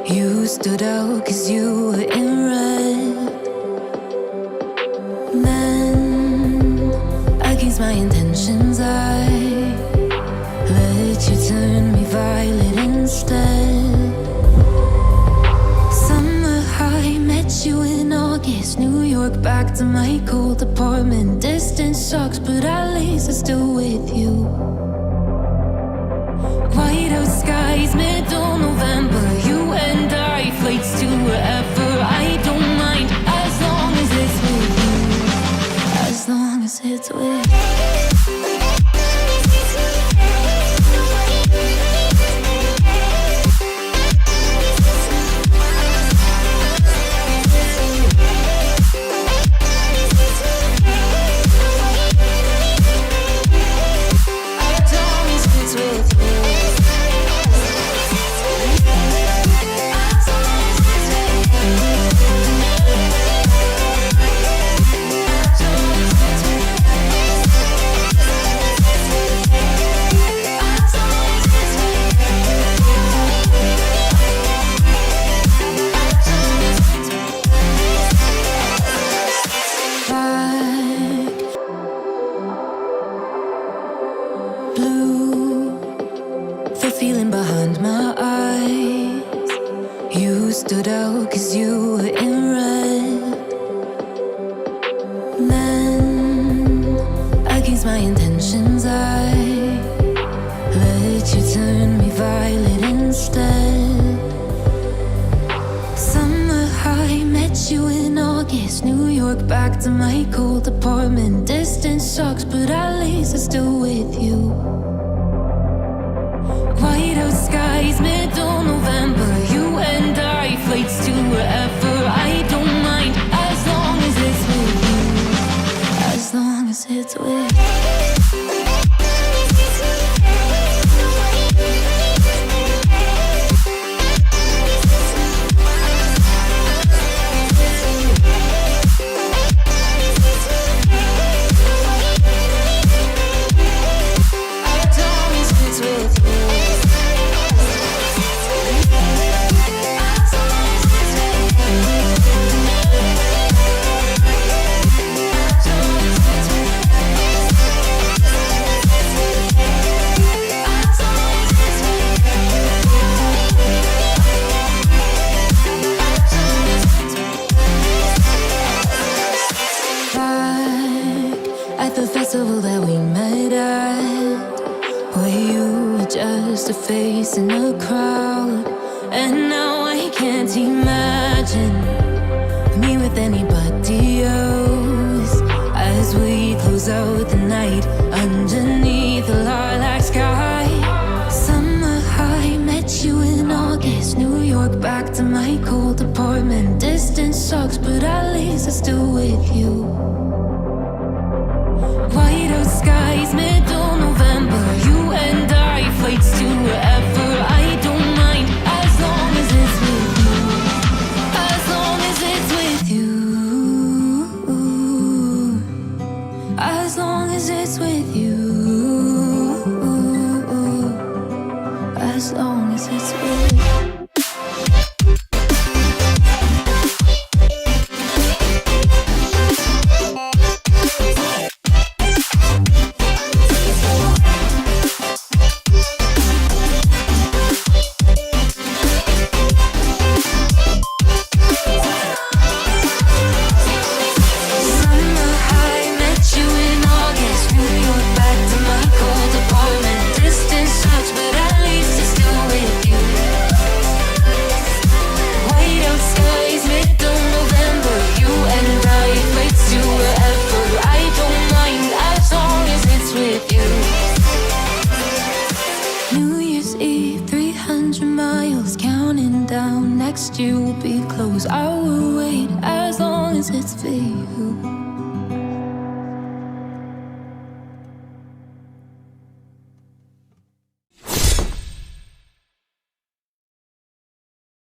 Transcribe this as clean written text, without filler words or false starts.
You stood out 'cause you were in red. Then, against my intentions, I let you turn me violet instead. Summer high, met you in August. New York, back to my cold apartment. Distance sucks, but at least I'm still with you. White out skies, middle November. You and I, flights to wherever. I don't mind, as long as it's with you. As long as it's with you. Feeling behind my eyes. You stood out 'cause you were in red. Then, against my intentions, I let you turn me violet instead. Summer high, met you in August. New York, back to my cold apartment. Distance sucks, but at least I'm still with you. White out skies, middle November. You and I, flights to wherever. I don't mind, as long as it's with you. As long as it's with you. The festival that we met at, where you were just a face in a crowd. And now I can't imagine me with anybody else, as we close out the night underneath the lilac sky. Summer high, met you in August. New York, back to my cold apartment. Distance sucks, but at least I'm still with you. White out skies, middle November. You and I, flights to wherever. I don't mind, as long as it's with you. As long as it's with you. As long as it's with you. As long as it's with you. Next year will be close. I will wait as long as it's for you.